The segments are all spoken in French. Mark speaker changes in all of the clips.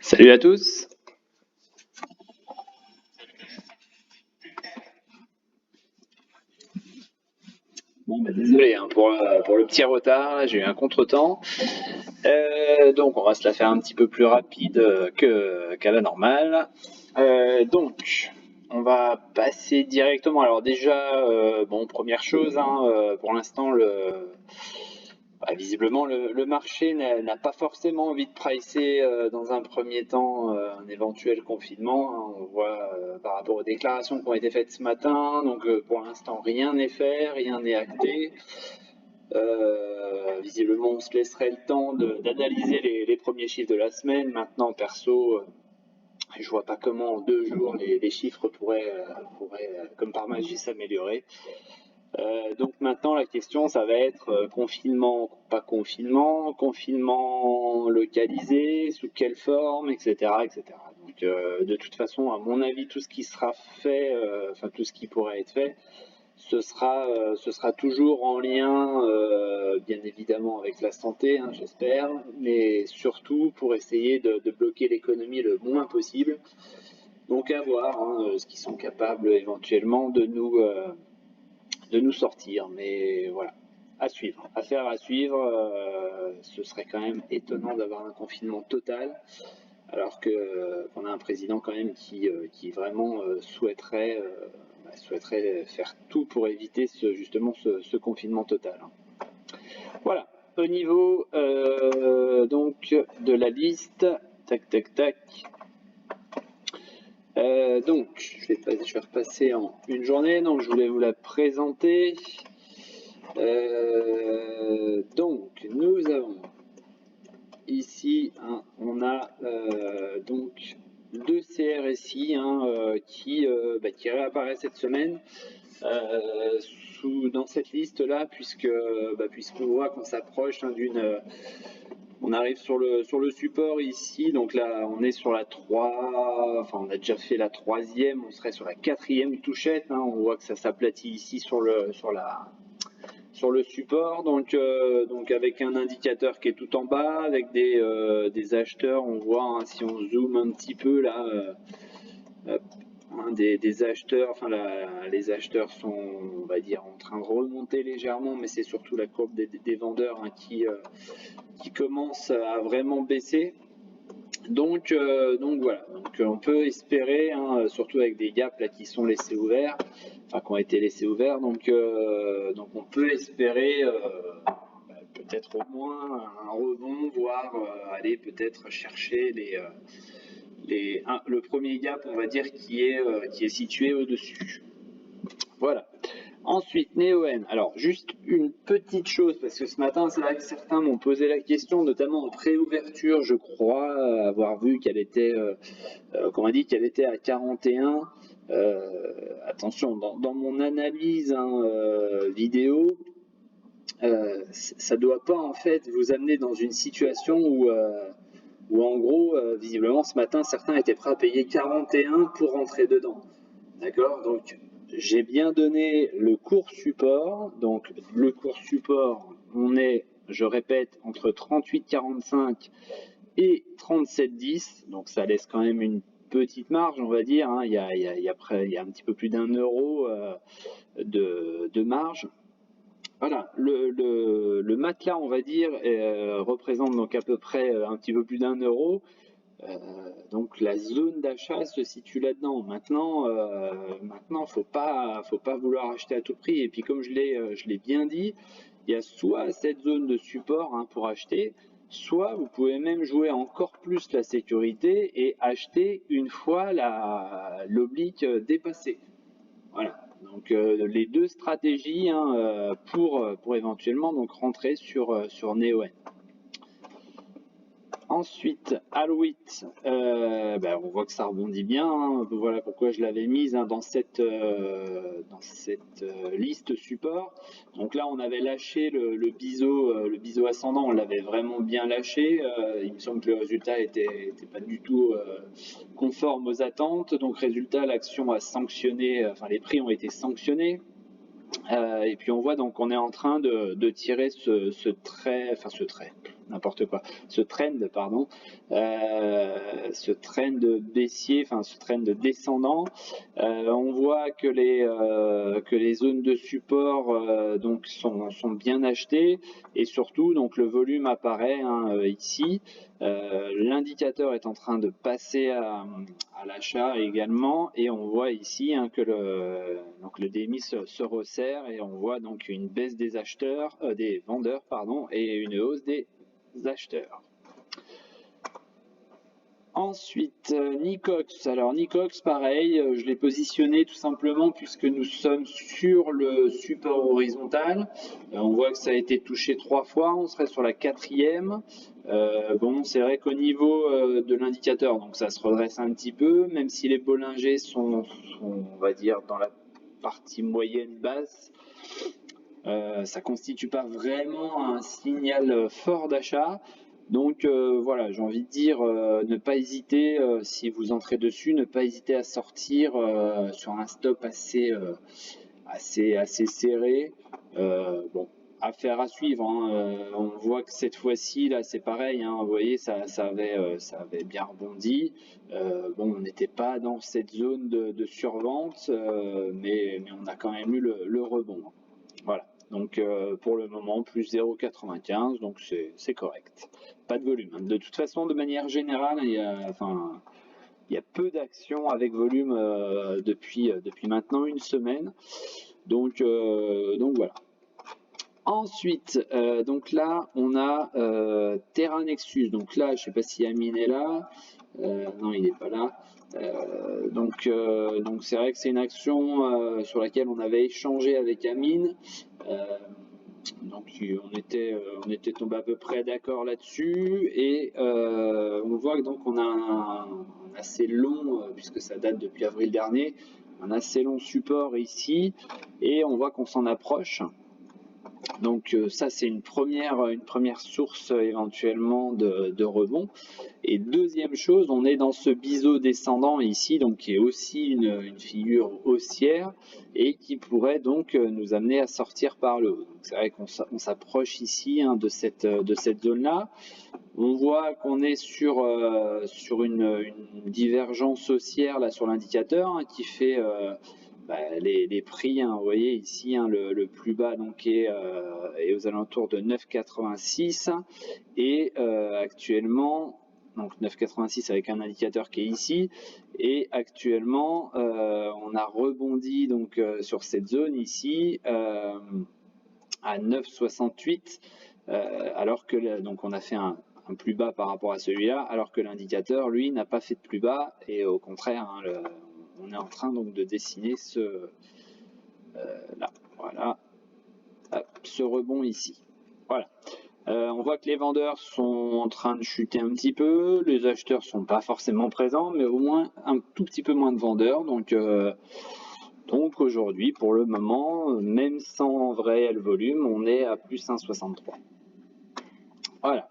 Speaker 1: Salut à tous. Bon, désolé hein, pour le petit retard, là, j'ai eu un contretemps. Donc on va se la faire un petit peu plus rapide qu'à la normale. Donc on va passer directement. Alors déjà, bon, première chose, hein, pour l'instant visiblement, le marché n'a pas forcément envie de pricer dans un premier temps un éventuel confinement, hein. On voit par rapport aux déclarations qui ont été faites ce matin, donc pour l'instant rien n'est fait, rien n'est acté. Visiblement, on se laisserait le temps d'analyser les premiers chiffres de la semaine. Maintenant, perso, je vois pas comment en 2 jours les chiffres pourraient, comme par magie, s'améliorer. Donc maintenant la question ça va être confinement, pas confinement, confinement localisé, sous quelle forme, etc. etc. Donc de toute façon à mon avis tout ce qui sera fait, enfin tout ce qui pourrait être fait, ce sera toujours en lien bien évidemment avec la santé, hein, j'espère, mais surtout pour essayer de bloquer l'économie le moins possible. Donc à voir hein, ce qu'ils sont capables éventuellement de nous sortir. Mais voilà, à suivre, affaire à suivre. Ce serait quand même étonnant d'avoir un confinement total, alors qu'on a un président quand même qui vraiment souhaiterait faire tout pour éviter justement ce confinement total. Voilà, au niveau donc de la liste, tac tac tac. Donc, je vais repasser en une journée, donc je voulais vous la présenter. Donc, nous avons ici, hein, on a donc deux CRSI hein, qui réapparaissent cette semaine dans cette liste-là, puisqu'on voit qu'on s'approche hein, on arrive sur le support ici, donc là on est sur la 3, enfin on a déjà fait la 3e, on serait sur la 4e touchette, hein, on voit que ça s'aplatit ici sur le support, donc avec un indicateur qui est tout en bas, avec des acheteurs, on voit hein, si on zoome un petit peu là, des acheteurs, enfin les acheteurs sont on va dire en train de remonter légèrement, mais c'est surtout la courbe des vendeurs hein, qui commence à vraiment baisser. Donc voilà, donc on peut espérer, hein, surtout avec des gaps là qui sont laissés ouverts, enfin qui ont été laissés ouverts, donc on peut espérer peut-être au moins un rebond, voire aller peut-être chercher le premier gap, on va dire, qui est situé au-dessus. Voilà. Ensuite, Neoen. Alors, juste une petite chose, parce que ce matin, c'est vrai que certains m'ont posé la question, notamment en préouverture, je crois avoir vu qu'elle était, qu'on m'a dit qu'elle était à 41. Attention, dans mon analyse hein, vidéo, ça ne doit pas en fait vous amener dans une situation où en gros, visiblement, ce matin, certains étaient prêts à payer 41 pour rentrer dedans. D'accord? Donc, j'ai bien donné le cours support. Donc, le cours support, on est, je répète, entre 38,45 et 37,10. Donc, ça laisse quand même une petite marge, on va dire. Hein. Il y a un petit peu plus d'1 euro de marge. Voilà, le matelas, on va dire, représente donc à peu près un petit peu plus d'1 euro. Donc la zone d'achat se situe là-dedans. Maintenant, faut pas vouloir acheter à tout prix. Et puis comme je l'ai bien dit, il y a soit cette zone de support hein, pour acheter, soit vous pouvez même jouer encore plus la sécurité et acheter une fois l'oblique dépassée. Voilà. Donc les deux stratégies hein, pour éventuellement donc rentrer sur Neoen. Ensuite, Alwit, on voit que ça rebondit bien. Hein. Voilà pourquoi je l'avais mise hein, dans cette liste support. Donc là, on avait lâché le biseau ascendant, on l'avait vraiment bien lâché. Il me semble que le résultat était pas du tout conforme aux attentes. Donc résultat, l'action a sanctionné, enfin les prix ont été sanctionnés. Et puis on voit donc qu'on est en train de tirer ce trait, n'importe quoi, ce trend, pardon, ce trend baissier, enfin ce trend descendant. On voit que les zones de support donc sont bien achetées et surtout donc le volume apparaît ici. L'indicateur est en train de passer à l'achat également et on voit ici que le DMI se resserre et on voit donc une baisse des acheteurs, des vendeurs pardon, et une hausse des acheteurs. Ensuite, Nicox. Alors Nicox, pareil, je l'ai positionné tout simplement puisque nous sommes sur le support horizontal. On voit que ça a été touché 3 fois, on serait sur la 4e. Bon, c'est vrai qu'au niveau de l'indicateur, donc ça se redresse un petit peu, même si les Bollinger sont, on va dire, dans la partie moyenne basse. Ça constitue pas vraiment un signal fort d'achat. Donc voilà, j'ai envie de dire, ne pas hésiter, si vous entrez dessus, ne pas hésiter à sortir sur un stop assez serré. Bon, affaire à suivre. On voit que cette fois-ci, là, c'est pareil. Vous voyez, ça avait bien rebondi. Bon, on n'était pas dans cette zone de survente, mais on a quand même eu le rebond. Voilà. Donc pour le moment, plus 0,95, donc c'est correct. Pas de volume. De toute façon, de manière générale, il y a peu d'actions avec volume depuis maintenant une semaine. Donc voilà. Ensuite, donc là, on a Terra Nexus. Donc là, je ne sais pas si Amine est là. Non, il n'est pas là. Donc c'est vrai que c'est une action sur laquelle on avait échangé avec Amine. Donc on était tombé à peu près d'accord là-dessus et on voit que donc on a un assez long, puisque ça date depuis avril dernier, un assez long support ici et on voit qu'on s'en approche. Donc ça c'est une première source éventuellement de rebond. Et deuxième chose, on est dans ce biseau descendant ici, donc qui est aussi une figure haussière et qui pourrait donc nous amener à sortir par le haut. C'est vrai qu'on s'approche ici de cette zone-là. On voit qu'on est sur une divergence haussière là sur l'indicateur qui fait les prix, vous voyez ici le plus bas donc est aux alentours de 9,86 et actuellement donc 9,86 avec un indicateur qui est ici et actuellement on a rebondi donc sur cette zone ici à 9,68 alors que donc on a fait un plus bas par rapport à celui-là alors que l'indicateur lui n'a pas fait de plus bas et au contraire on est en train donc de dessiner ce là, voilà, hop, ce rebond ici. Voilà. On voit que les vendeurs sont en train de chuter un petit peu, les acheteurs sont pas forcément présents, mais au moins un tout petit peu moins de vendeurs. Donc aujourd'hui, pour le moment, même sans réel volume, on est à plus 1,63. Voilà.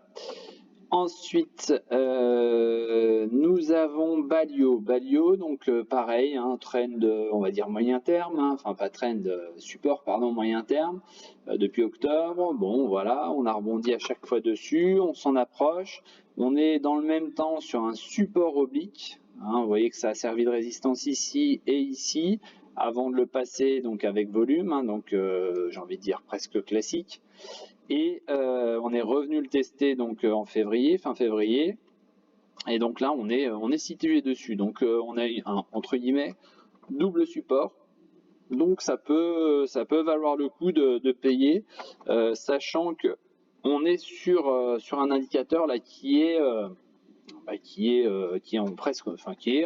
Speaker 1: Ensuite, nous avons Balio. Balio, donc pareil, trend, on va dire moyen terme, enfin pas trend, support, pardon, moyen terme, depuis octobre. Bon, voilà, on a rebondi à chaque fois dessus, on s'en approche. On est dans le même temps sur un support oblique. Vous voyez que ça a servi de résistance ici et ici, avant de le passer donc avec volume, donc j'ai envie de dire presque classique. Et on est revenu le tester donc en février, fin février, et donc là on est situé dessus. Donc on a un entre guillemets double support. Donc ça peut valoir le coup de payer, sachant que on est sur un indicateur là qui est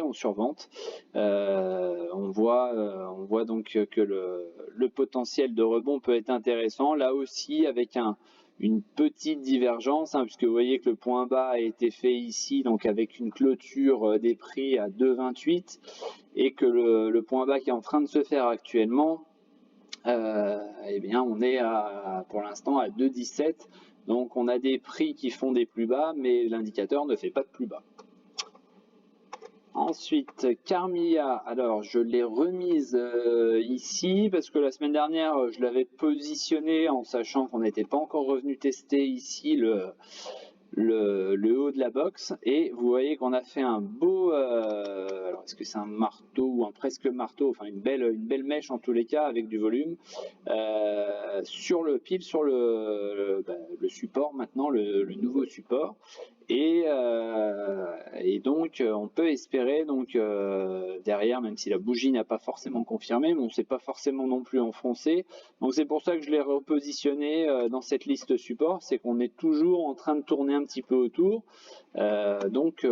Speaker 1: en survente. On voit donc que le potentiel de rebond peut être intéressant là aussi avec une petite divergence, puisque vous voyez que le point bas a été fait ici, donc avec une clôture des prix à 2,28 et que le point bas qui est en train de se faire actuellement, eh bien on est pour l'instant à 2,17. Donc on a des prix qui font des plus bas, mais l'indicateur ne fait pas de plus bas. Ensuite, Carmilla, alors je l'ai remise ici parce que la semaine dernière je l'avais positionnée en sachant qu'on n'était pas encore revenu tester ici le haut de la box, et vous voyez qu'on a fait un beau, alors est-ce que c'est un marteau ou un presque marteau, enfin une belle mèche en tous les cas avec du volume sur le pile sur le support maintenant, le nouveau support. Et donc on peut espérer donc derrière, même si la bougie n'a pas forcément confirmé, mais on ne s'est pas forcément non plus enfoncé. Donc c'est pour ça que je l'ai repositionné dans cette liste support, c'est qu'on est toujours en train de tourner un petit peu autour. Donc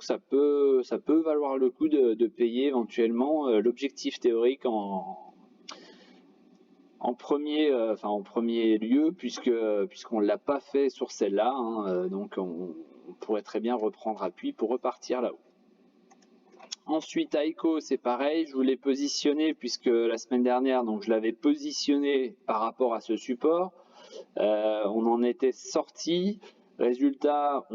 Speaker 1: ça peut valoir le coup de payer éventuellement l'objectif théorique en premier lieu, puisqu'on ne l'a pas fait sur celle-là, hein, donc on pourrait très bien reprendre appui pour repartir là-haut. Ensuite, Aiko, c'est pareil, je voulais positionner, puisque la semaine dernière, donc je l'avais positionné par rapport à ce support. On en était sorti. Résultat,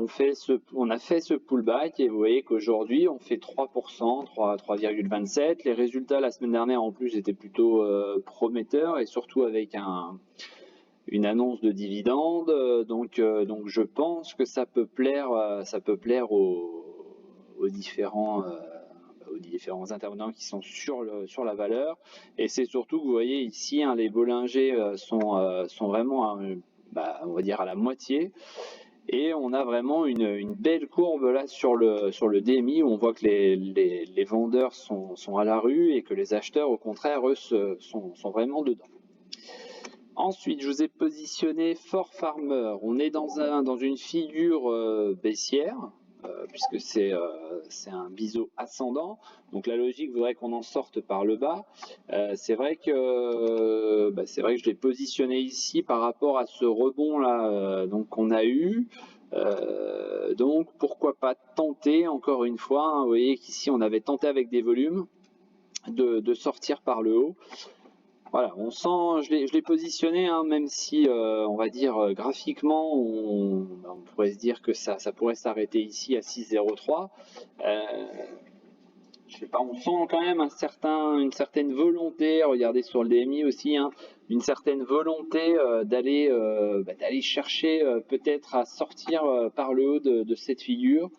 Speaker 1: on a fait ce pullback et vous voyez qu'aujourd'hui, on fait 3%, 3,27. Les résultats la semaine dernière, en plus, étaient plutôt prometteurs et surtout avec une annonce de dividende. Donc je pense que ça peut plaire aux différents intervenants qui sont sur la valeur. Et c'est surtout que vous voyez ici, hein, les Bollinger sont vraiment on va dire à la moitié. Et on a vraiment une belle courbe là sur le DMI où on voit que les vendeurs sont à la rue et que les acheteurs au contraire eux sont vraiment dedans. Ensuite, je vous ai positionné Fort Farmer. On est dans une figure baissière, puisque c'est un biseau ascendant. Donc la logique voudrait qu'on en sorte par le bas. C'est vrai que je l'ai positionné ici par rapport à ce rebond là qu'on a eu. Donc pourquoi pas tenter encore une fois, hein, vous voyez qu'ici on avait tenté avec des volumes de sortir par le haut. Voilà, on sent, je l'ai positionné, hein, même si on va dire graphiquement, on pourrait se dire que ça pourrait s'arrêter ici à 6,03. Je sais pas, on sent quand même une certaine volonté, regardez sur le DMI aussi, hein, une certaine volonté d'aller chercher peut-être à sortir par le haut de cette figure.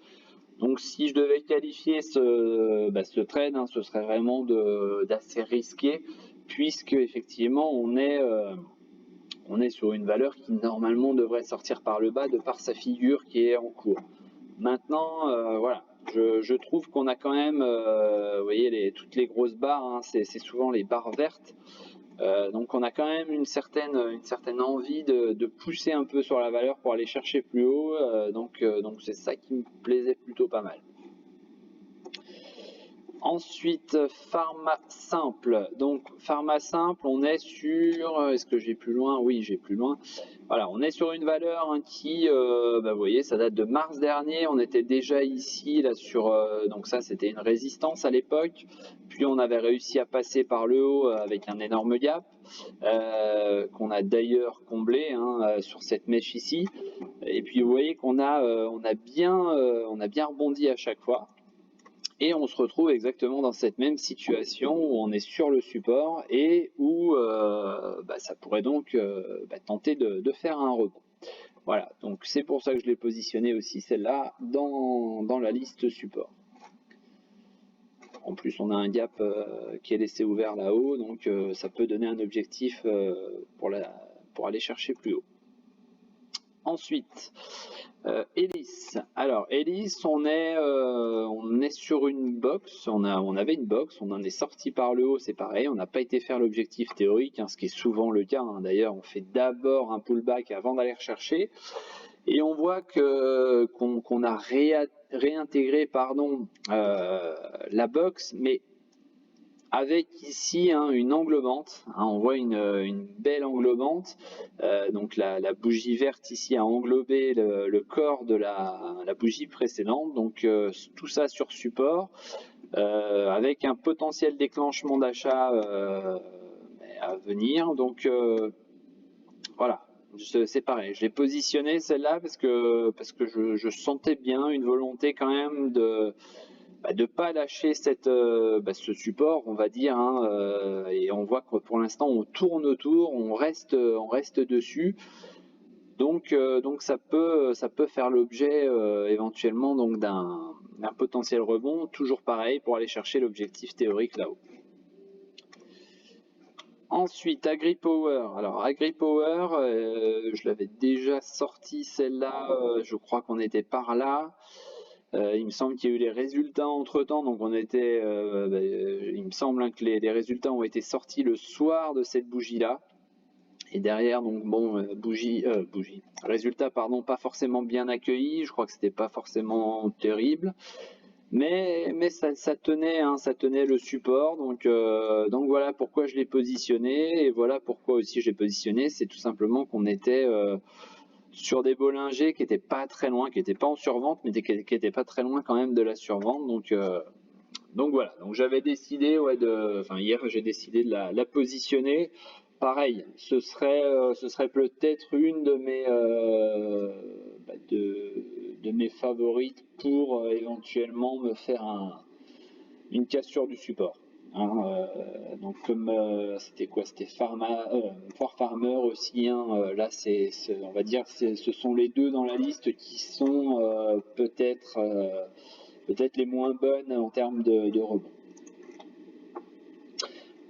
Speaker 1: Donc si je devais qualifier ce trade, hein, ce serait vraiment d'assez risqué, puisque effectivement on est sur une valeur qui normalement devrait sortir par le bas de par sa figure qui est en cours. Maintenant, voilà, je trouve qu'on a quand même, vous voyez toutes les grosses barres, hein, c'est souvent les barres vertes. Donc on a quand même une certaine envie de pousser un peu sur la valeur pour aller chercher plus haut. Donc c'est ça qui me plaisait plutôt pas mal. Ensuite, Pharma Simple. Donc Pharma Simple, on est sur, est-ce que j'ai plus loin? Oui, j'ai plus loin. Voilà, on est sur une valeur qui, vous voyez, ça date de mars dernier. On était déjà ici là sur, donc ça c'était une résistance à l'époque. Puis on avait réussi à passer par le haut avec un énorme gap qu'on a d'ailleurs comblé, hein, sur cette mèche ici. Et puis vous voyez qu'on a bien rebondi à chaque fois. Et on se retrouve exactement dans cette même situation où on est sur le support et où ça pourrait donc tenter de faire un rebond. Voilà, donc c'est pour ça que je l'ai positionné aussi celle-là dans la liste support. En plus, on a un gap qui est laissé ouvert là-haut, donc ça peut donner un objectif pour aller chercher plus haut. Ensuite, Elis. Alors Elis, on est sur une box, on avait une box, on en est sorti par le haut, c'est pareil, on n'a pas été faire l'objectif théorique, hein, ce qui est souvent le cas, hein. D'ailleurs on fait d'abord un pullback avant d'aller rechercher, et on voit qu'on a réintégré la box, mais avec ici une englobante, hein, on voit une belle englobante, donc la bougie verte ici a englobé le corps de la bougie précédente, donc tout ça sur support, avec un potentiel déclenchement d'achat à venir, donc voilà. C'est pareil, je l'ai positionné celle-là parce que je sentais bien une volonté quand même de pas lâcher ce support, on va dire, hein, et on voit que pour l'instant on tourne autour, on reste dessus. Donc ça peut faire l'objet éventuellement donc d'un potentiel rebond, toujours pareil pour aller chercher l'objectif théorique là-haut. Ensuite, AgriPower. Alors AgriPower, je l'avais déjà sorti celle-là, je crois qu'on était par là. Il me semble qu'il y a eu les résultats entre temps, donc il me semble que les résultats ont été sortis le soir de cette bougie-là. Et derrière, donc bon, résultat, pardon, pas forcément bien accueilli. Je crois que c'était pas forcément terrible, mais ça tenait, hein, ça tenait le support. Donc voilà pourquoi je l'ai positionné, et voilà pourquoi aussi je l'ai positionné. C'est tout simplement qu'on était sur des Bollinger qui n'étaient pas très loin, qui n'étaient pas en survente, mais qui n'étaient pas très loin quand même de la survente. Donc voilà. Donc j'avais décidé, hier j'ai décidé de la positionner. Pareil, ce serait peut-être une de mes favorites pour éventuellement me faire une cassure du support. Hein, donc comme c'était quoi, c'était Fort Farmer aussi, hein, là on va dire ce sont les deux dans la liste qui sont peut-être les moins bonnes en termes de rebond.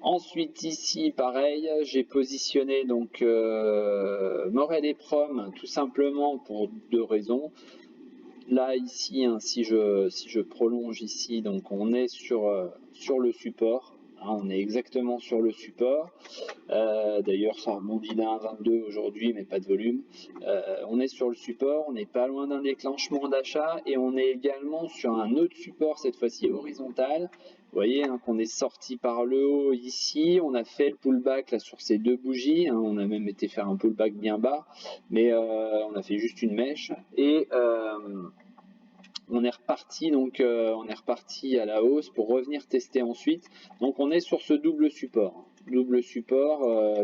Speaker 1: Ensuite ici pareil, j'ai positionné donc Morel et Prom tout simplement pour deux raisons. Là ici, hein, si je prolonge ici, donc on est sur le support, hein, on est exactement sur le support. D'ailleurs ça rebondit d'un 22 aujourd'hui, mais pas de volume. On est sur le support, on n'est pas loin d'un déclenchement d'achat, et on est également sur un autre support, cette fois-ci horizontal. Vous voyez, hein, qu'on est sorti par le haut ici, on a fait le pullback là sur ces deux bougies, hein, on a même été faire un pullback bien bas, mais on a fait juste une mèche, et on est reparti à la hausse pour revenir tester ensuite. Donc on est sur ce double support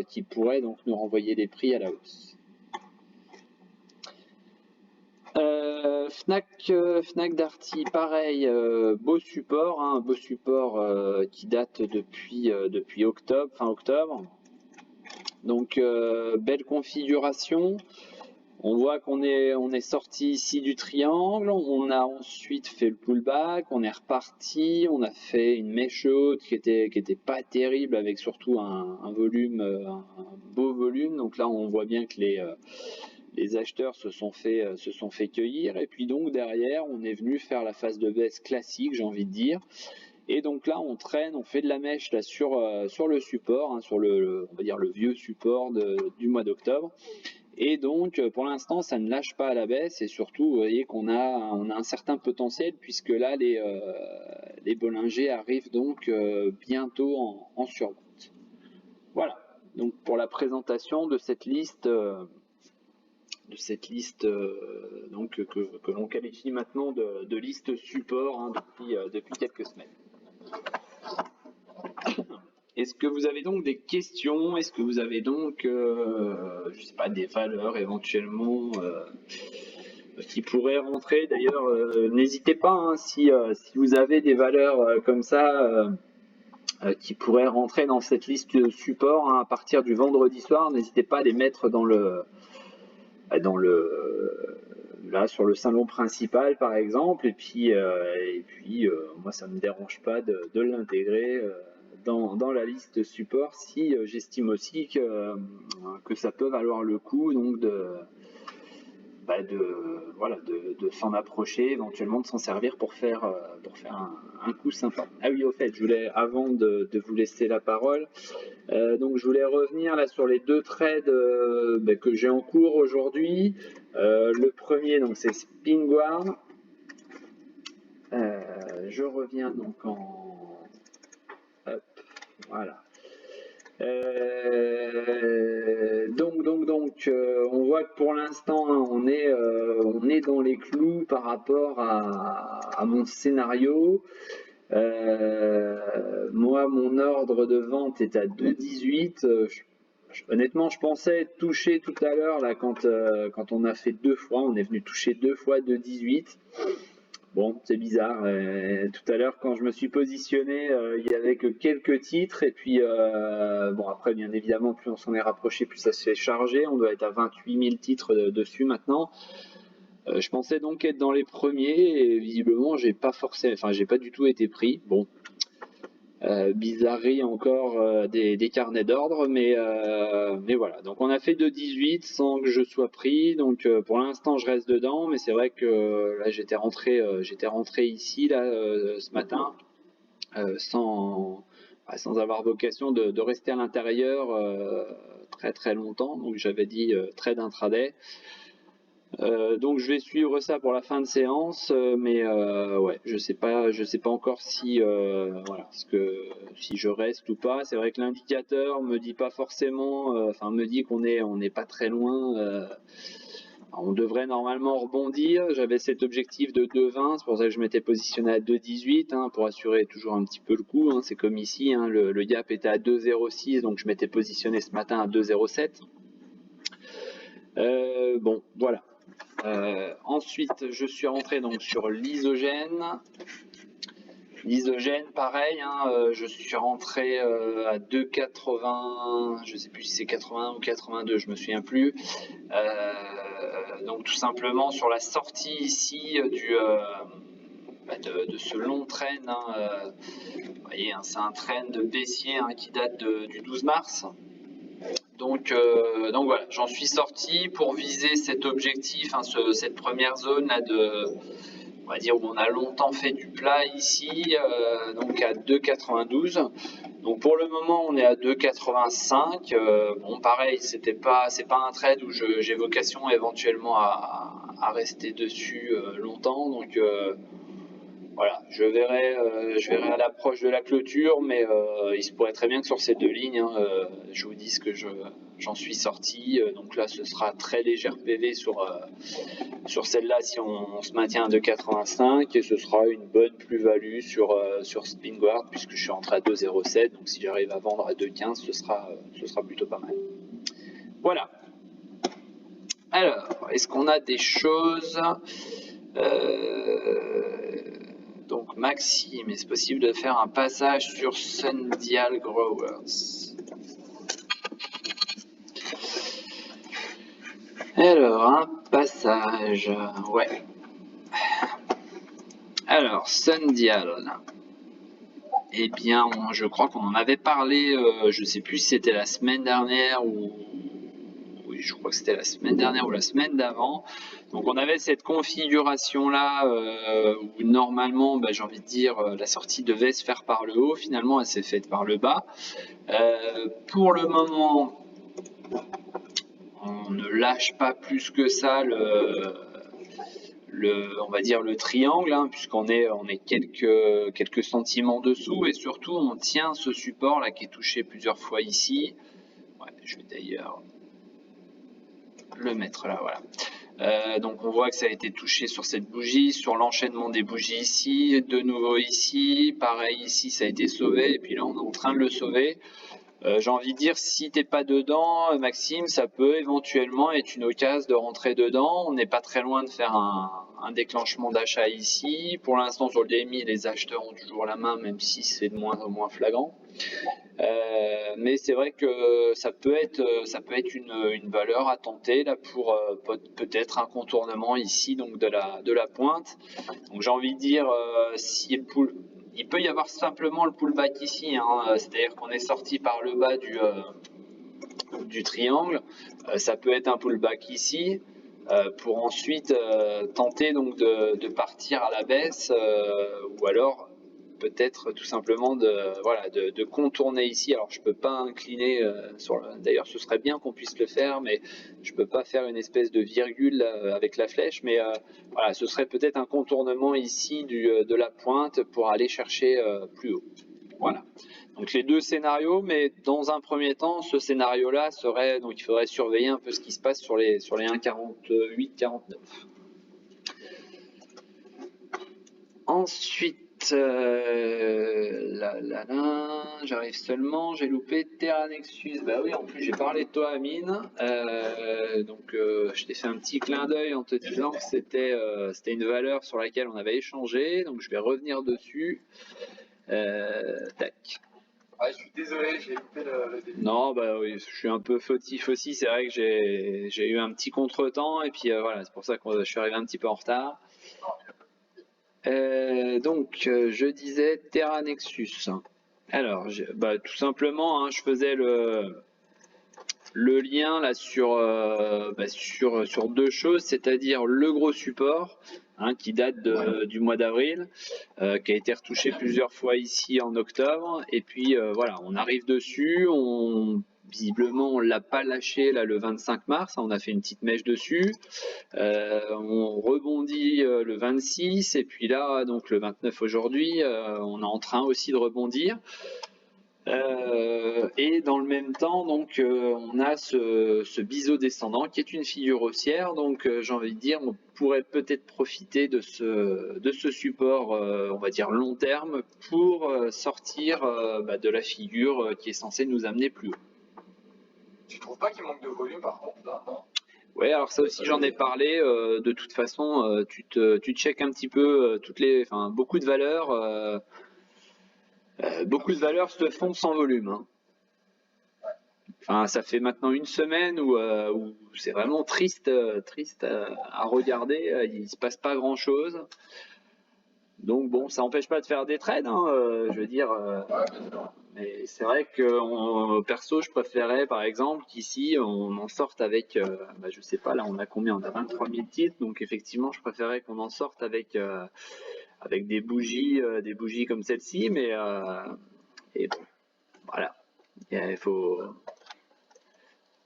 Speaker 1: qui pourrait donc nous renvoyer les prix à la hausse. Fnac Darty, pareil, beau support, hein, beau support qui date depuis fin octobre. Donc belle configuration. On voit qu'on est sorti ici du triangle, on a ensuite fait le pullback, on est reparti, on a fait une mèche haute qui était pas terrible, avec surtout un volume, un beau volume. Donc là on voit bien que les acheteurs se sont fait cueillir, et puis donc derrière on est venu faire la phase de baisse classique, j'ai envie de dire. Et donc là on traîne, on fait de la mèche là sur le support, hein, sur on va dire le vieux support du mois d'octobre. Et donc pour l'instant ça ne lâche pas à la baisse, et surtout vous voyez qu'on a un certain potentiel, puisque là les Bollinger arrivent donc bientôt en survente. Voilà, donc pour la présentation de cette liste donc que l'on qualifie maintenant de liste support, hein, depuis quelques semaines. Est-ce que vous avez donc des questions? Est-ce que vous avez donc, je sais pas, des valeurs éventuellement qui pourraient rentrer? D'ailleurs, n'hésitez pas, hein, si vous avez des valeurs comme ça qui pourraient rentrer dans cette liste support, hein, à partir du vendredi soir, n'hésitez pas à les mettre là sur le salon principal par exemple, et puis moi ça me dérange pas de l'intégrer dans la liste support, si j'estime aussi que ça peut valoir le coup, donc de s'en approcher, éventuellement de s'en servir pour faire un coup sympa. Ah oui, au fait, je voulais, avant de vous laisser la parole, donc je voulais revenir là sur les deux trades que j'ai en cours aujourd'hui. Le premier, donc c'est Spinguard. Je reviens donc hop, voilà. Donc on voit que pour l'instant on est dans les clous par rapport à mon scénario. Moi, mon ordre de vente est à 2,18. Honnêtement, je pensais toucher tout à l'heure là quand on a fait deux fois, on est venu toucher deux fois 2,18. Bon, c'est bizarre. Tout à l'heure, quand je me suis positionné, il y avait que quelques titres. Et puis, bon, après, bien évidemment, plus on s'en est rapproché, plus ça s'est chargé. On doit être à 28 000 titres dessus maintenant. Je pensais donc être dans les premiers et visiblement, j'ai pas du tout été pris. Bon, bizarrerie encore des carnets d'ordre, mais voilà. Donc on a fait 2,18 sans que je sois pris. Donc pour l'instant je reste dedans, mais c'est vrai que là j'étais rentré ici là ce matin sans avoir vocation de rester à l'intérieur très très longtemps. Donc j'avais dit trade intraday. Donc je vais suivre ça pour la fin de séance, mais ouais, je sais pas encore si voilà, si je reste ou pas. C'est vrai que l'indicateur me dit pas forcément, me dit on n'est pas très loin. On devrait normalement rebondir. J'avais cet objectif de 2,20, c'est pour ça que je m'étais positionné à 2,18 pour assurer toujours un petit peu le coup. C'est comme ici, le gap était à 2,06, donc je m'étais positionné ce matin à 2,07. Bon, voilà. Ensuite, je suis rentré donc sur l'isogène. L'isogène, pareil, je suis rentré à 2,80, je sais plus si c'est 81 ou 82, je me souviens plus. Donc tout simplement sur la sortie ici de ce long trend. Vous voyez, c'est un trend baissier qui date du 12 mars. Donc voilà, j'en suis sorti pour viser cet objectif, cette première zone là on va dire où on a longtemps fait du plat ici, donc à 2,92. Donc pour le moment on est à 2,85. Bon pareil, c'est pas un trade où j'ai vocation éventuellement à rester dessus longtemps. Donc voilà, je verrai à l'approche de la clôture, mais il se pourrait très bien que sur ces deux lignes, je vous dise que j'en suis sorti. Donc là, ce sera très léger PV sur celle-là si on se maintient à 2,85, et ce sera une bonne plus-value sur Spinguard puisque je suis rentré à 2,07. Donc si j'arrive à vendre à 2,15, ce sera plutôt pas mal. Voilà. Alors, est-ce qu'on a des choses donc Maxime, est-ce possible de faire un passage sur Sundial Growers? Alors, un passage, ouais. Alors, Sundial. Eh bien, je crois qu'on en avait parlé, je sais plus si c'était la semaine dernière ou... Oui, je crois que c'était la semaine dernière ou la semaine d'avant. Donc on avait cette configuration là où normalement, j'ai envie de dire, la sortie devait se faire par le haut. Finalement, elle s'est faite par le bas. Pour le moment, on ne lâche pas plus que ça on va dire le triangle, puisqu'on est quelques centimes en dessous, et surtout on tient ce support là qui est touché plusieurs fois ici. Ouais, je vais d'ailleurs le mettre là, voilà. Donc on voit que ça a été touché sur cette bougie, sur l'enchaînement des bougies ici, de nouveau ici, pareil ici ça a été sauvé, et puis là on est en train de le sauver. J'ai envie de dire, si t'es pas dedans, Maxime, ça peut éventuellement être une occasion de rentrer dedans. On n'est pas très loin de faire un déclenchement d'achat ici. Pour l'instant sur le DMI, les acheteurs ont toujours la main, même si c'est de moins en moins flagrant. Mais c'est vrai que ça peut être une valeur à tenter là pour peut-être un contournement ici donc de la pointe. Donc j'ai envie de dire si il peut y avoir simplement le pullback ici, c'est-à-dire qu'on est sorti par le bas du triangle. Ça peut être un pullback ici pour ensuite tenter donc de partir à la baisse ou alors peut-être tout simplement de contourner ici. Alors je peux pas incliner d'ailleurs ce serait bien qu'on puisse le faire, mais je peux pas faire une espèce de virgule avec la flèche, mais voilà, ce serait peut-être un contournement ici de la pointe pour aller chercher plus haut. Voilà. Donc les deux scénarios, mais dans un premier temps, ce scénario-là serait, donc il faudrait surveiller un peu ce qui se passe sur les 1,48, 49. Ensuite, J'arrive seulement, j'ai loupé Terra Nexus. Bah oui, en plus j'ai parlé de toi, Amine. Je t'ai fait un petit clin d'œil en te disant que c'était une valeur sur laquelle on avait échangé. Donc je vais revenir dessus. Tac.
Speaker 2: Ah, je suis désolé, j'ai loupé le début.
Speaker 1: Non, bah oui, je suis un peu fautif aussi. C'est vrai que j'ai eu un petit contretemps et puis voilà, c'est pour ça que je suis arrivé un petit peu en retard. Je disais Terra Nexus. Alors, tout simplement, hein, je faisais le lien là sur deux choses, c'est-à-dire le gros support hein, qui date du mois d'avril, qui a été retouché plusieurs fois ici en octobre, et puis voilà, on arrive dessus, visiblement on l'a pas lâché là le 25 mars, on a fait une petite mèche dessus, on rebondit le 26 et puis là donc le 29 aujourd'hui, on est en train aussi de rebondir. Et dans le même temps, donc, on a ce biseau descendant qui est une figure haussière. Donc, j'ai envie de dire, on pourrait peut-être profiter de ce support, on va dire long terme, pour sortir de la figure qui est censée nous amener plus haut.
Speaker 2: Tu trouves pas qu'il manque de volume par contre là, non?
Speaker 1: Ouais, alors ça aussi j'en ai parlé. De toute façon, tu checkes un petit peu beaucoup de valeurs. Beaucoup de valeurs se font sans volume. Hein. Enfin, ça fait maintenant une semaine où c'est vraiment triste à regarder. Il se passe pas grand chose. Donc bon, ça n'empêche pas de faire des trades. Hein, je veux dire. Mais c'est vrai que perso, je préférais par exemple qu'ici on en sorte avec. Je sais pas, là on a combien? On a 23 000 titres. Donc effectivement, je préférais qu'on en sorte avec des bougies comme celle-ci. Mais et bon, voilà. Il faut.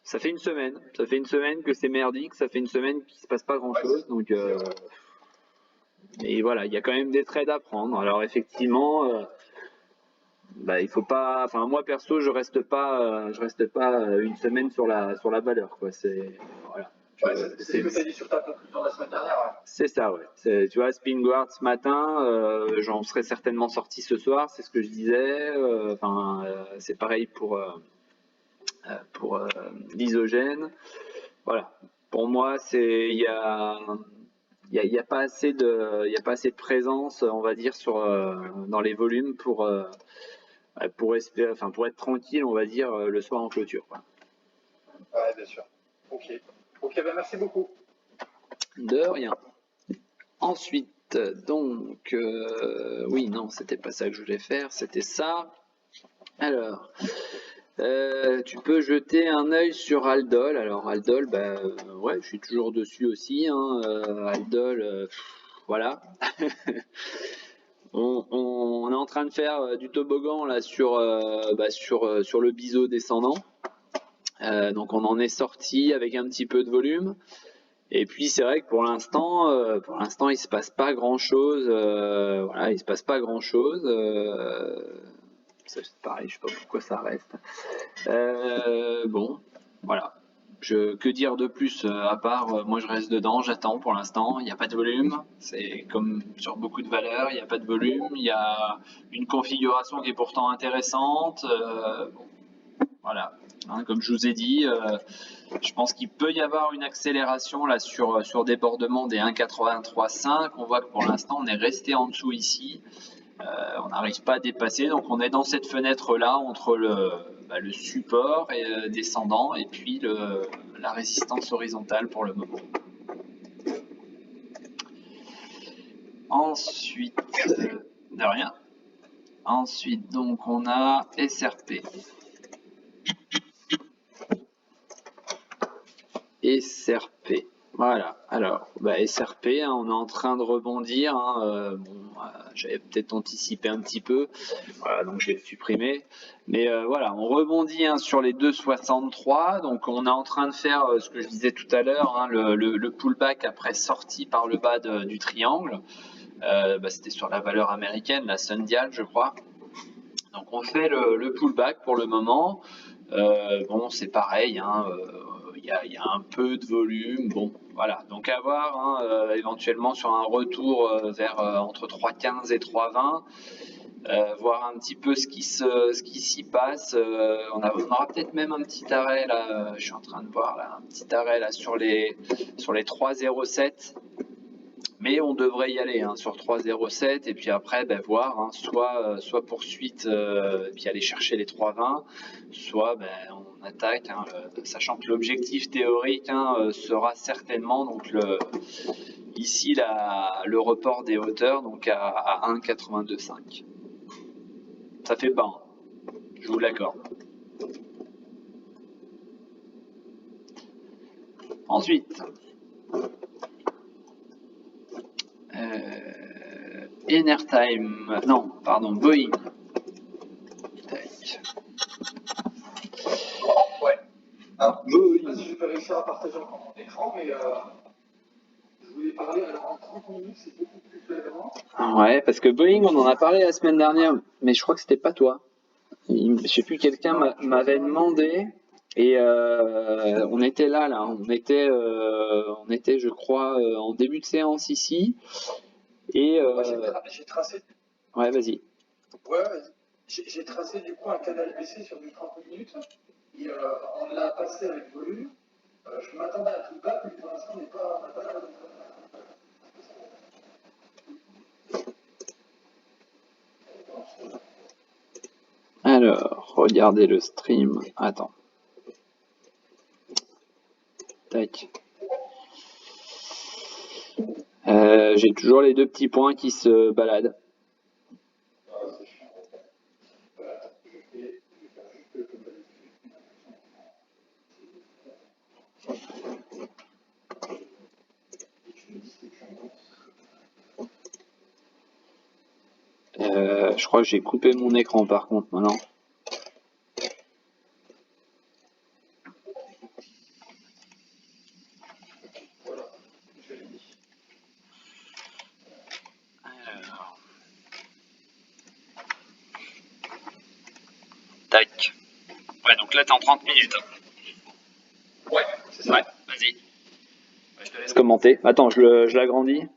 Speaker 1: Ça fait une semaine que c'est merdique, ça fait une semaine qu'il se passe pas grand chose, donc et voilà, il y a quand même des trades à prendre. Alors effectivement, il faut pas, enfin moi perso, je reste pas une semaine sur la valeur quoi. C'est voilà.
Speaker 2: C'est ce que tu as dit sur ta conclusion la semaine dernière. Ouais.
Speaker 1: C'est ça, ouais. Tu vois, Spinguard ce matin, j'en serais certainement sorti ce soir, c'est ce que je disais. C'est pareil pour l'isogène. Voilà. Pour moi, il y a pas assez de présence, on va dire, dans les volumes pour être tranquille, on va dire, le soir en clôture. Quoi.
Speaker 2: Ouais, bien sûr. Ok, merci beaucoup.
Speaker 1: De rien. Ensuite, donc, oui, non, c'était pas ça que je voulais faire, c'était ça. Alors, tu peux jeter un œil sur Aldol. Alors Aldol, ouais, je suis toujours dessus aussi. Hein. Aldol, voilà. on est en train de faire du toboggan là sur le biseau descendant. Donc on en est sorti avec un petit peu de volume. Et puis c'est vrai que pour l'instant, il se passe pas grand chose. Voilà, il se passe pas grand chose. C'est pareil, je sais pas pourquoi ça reste. Bon, voilà. Que dire de plus à part, moi je reste dedans, j'attends pour l'instant, il n'y a pas de volume, c'est comme sur beaucoup de valeurs, il n'y a pas de volume, il y a une configuration qui est pourtant intéressante, voilà, hein, comme je vous ai dit, je pense qu'il peut y avoir une accélération là sur débordement des 1,83,5, on voit que pour l'instant on est resté en dessous ici, on n'arrive pas à dépasser, donc on est dans cette fenêtre là entre le support et, descendant et puis la résistance horizontale pour le moment. Ensuite, de rien. Ensuite, donc on a SRP. SRP. Voilà, alors SRP, hein, on est en train de rebondir. Hein, j'avais peut-être anticipé un petit peu, voilà, donc je vais le supprimer. Mais voilà, on rebondit hein, sur les 2,63. Donc on est en train de faire ce que je disais tout à l'heure, hein, le pullback après sortie par le bas du triangle. C'était sur la valeur américaine, la Sundial, je crois. Donc on fait le pullback pour le moment. Bon, c'est pareil. Hein, il il y a un peu de volume. Bon, voilà. Donc à voir, hein, éventuellement sur un retour vers entre 3,15 et 3,20. Voir un petit peu ce qui s'y passe. On aura peut-être même un petit arrêt là. Je suis en train de voir là, un petit arrêt là sur les 3,07. Mais on devrait y aller hein, sur 3,07 et puis après ben, voir hein, soit poursuite et puis aller chercher les 3,20, soit ben, on attaque, hein, sachant que l'objectif théorique hein, sera certainement donc ici le report des hauteurs donc à 1,82,5. Ça fait bas, hein, je vous l'accorde. Ensuite, Enertime, non, pardon, Boeing. Tac.
Speaker 2: Ouais. Alors, je ne sais pas
Speaker 1: Boeing.
Speaker 2: si je vais réussir à partager encore mon écran, mais je voulais parler, alors en 30 minutes, c'est beaucoup plus flagrant.
Speaker 1: Ouais, parce que Boeing, on en a parlé la semaine dernière, mais je crois que c'était pas toi. Je sais plus, quelqu'un m'avait demandé et on était là, on était, je crois, en début de séance ici et
Speaker 2: Moi, j'ai tracé.
Speaker 1: ouais, vas-y.
Speaker 2: Ouais, vas-y. J'ai tracé du coup un canal baissé sur du 30 minutes. Et on l'a passé avec volume. Je m'attendais à tout bas, mais pour l'instant, on n'a pas la bonne.
Speaker 1: Alors, regardez le stream. Attends. Tac. J'ai toujours les deux petits points qui se baladent. Je crois que j'ai coupé mon écran par contre maintenant. Alors. Tac. Ouais, donc là t'es en 30 minutes.
Speaker 2: Ouais, c'est ça.
Speaker 1: Ouais, vas-y. Ouais, je te laisse commenter. Attends, je l'agrandis.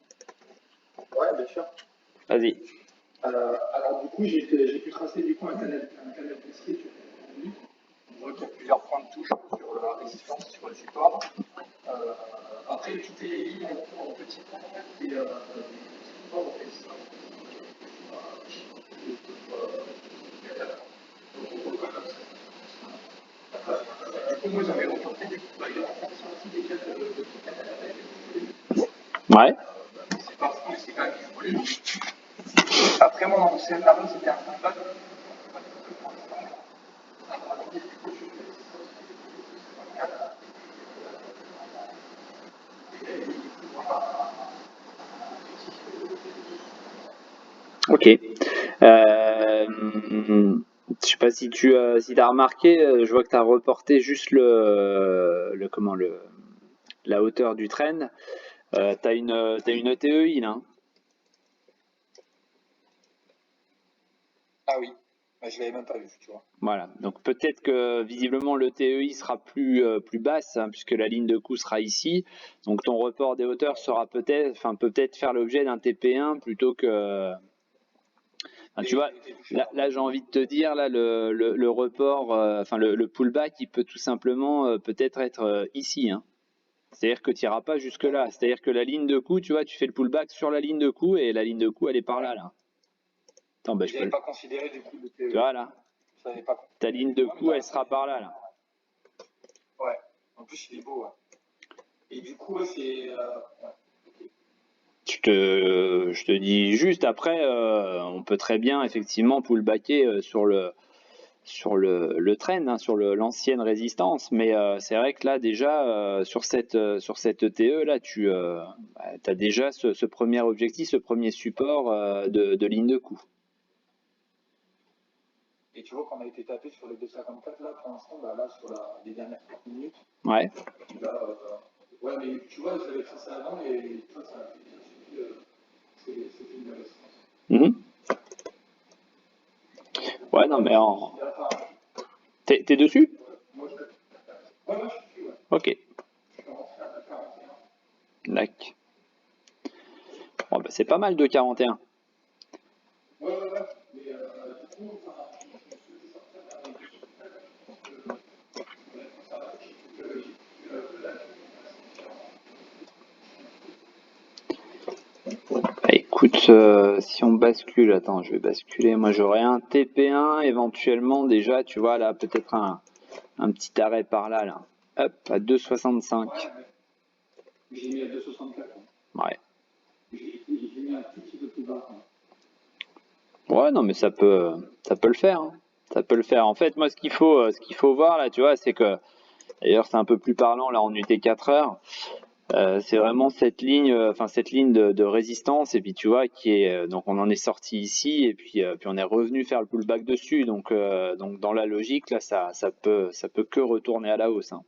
Speaker 2: Ouais, bien sûr.
Speaker 1: Vas-y.
Speaker 2: Alors, du coup, j'ai pu tracer du coup un canal baissier sur 30 minutes. On voit qu'il y a plusieurs points de touche sur la résistance, sur le support. Après, toutes les lignes en petit et support en résistance. Du coup, moi, j'avais reporté du coup, il y a un sorti des cas de canal avec.
Speaker 1: Ouais.
Speaker 2: C'est parce que c'est quand même du volume. Après, moi, mon scénario, c'était un combat.
Speaker 1: Ok. Je sais pas si tu as remarqué, je vois que tu as reporté juste la hauteur du trend. T'as une ETEI là. Hein.
Speaker 2: Ah oui, bah, je l'avais même pas vu, tu vois.
Speaker 1: Voilà. Donc peut-être que visiblement le TEI sera plus basse hein, puisque la ligne de coup sera ici. Donc ton report des hauteurs sera peut peut-être faire l'objet d'un TP1 plutôt que. Enfin, tu vois, là, j'ai envie de te dire là le report, le pullback, il peut tout simplement peut-être être ici. Hein. C'est-à-dire que tu n'iras pas jusque là. C'est-à-dire que la ligne de coup, tu vois, tu fais le pullback sur la ligne de coup et la ligne de coup elle est par là. Attends,
Speaker 2: je n'avais pas considéré du coup le TE.
Speaker 1: Tu vois là. Ta ligne de coup elle sera par là.
Speaker 2: Ouais. En plus il est beau. Ouais. Et du coup c'est. Ouais.
Speaker 1: Je te dis juste après, on peut très bien effectivement pullbacker sur le trend, hein, sur l'ancienne résistance, mais c'est vrai que là déjà sur cette ETE là, tu as déjà ce premier objectif, ce premier support de ligne de coup.
Speaker 2: Et tu vois qu'on a été tapé sur les 2,54 là pour l'instant, là sur les dernières 30 minutes.
Speaker 1: Ouais.
Speaker 2: Là, ouais, mais tu vois, j'avais fait ça avant et ça a suffi. C'était une résistance.
Speaker 1: Ouais, non, mais t'es dessus?
Speaker 2: Ouais, je suis dessus, ouais.
Speaker 1: Ok,
Speaker 2: Je commence à faire 41.
Speaker 1: lac. Bon, bah, c'est pas mal de 41.
Speaker 2: Ouais, ouais, ouais. Mais du coup, enfin, je souhaitais sortir d'un des deux spectacles. Je pense que pour être conservatif, il faut que j'ai plus la
Speaker 1: Écoute, si on bascule, attends, je vais basculer. Moi, j'aurais un TP1 éventuellement déjà, tu vois, là, peut-être un petit arrêt par là, là. Hop, à 2,65.
Speaker 2: Ouais, mais j'ai mis à 2,64.
Speaker 1: Ouais.
Speaker 2: J'ai mis un tout petit peu plus bas.
Speaker 1: Ouais, non, mais ça peut le faire, hein. Ça peut le faire. En fait, moi, ce qu'il faut voir là, tu vois, c'est que, d'ailleurs, c'est un peu plus parlant là en UT 4 heures. C'est vraiment cette ligne, cette ligne de résistance, et puis tu vois, qui est, donc on en est sorti ici, et puis on est revenu faire le pullback dessus. Donc dans la logique, là, ça peut que retourner à la hausse, hein.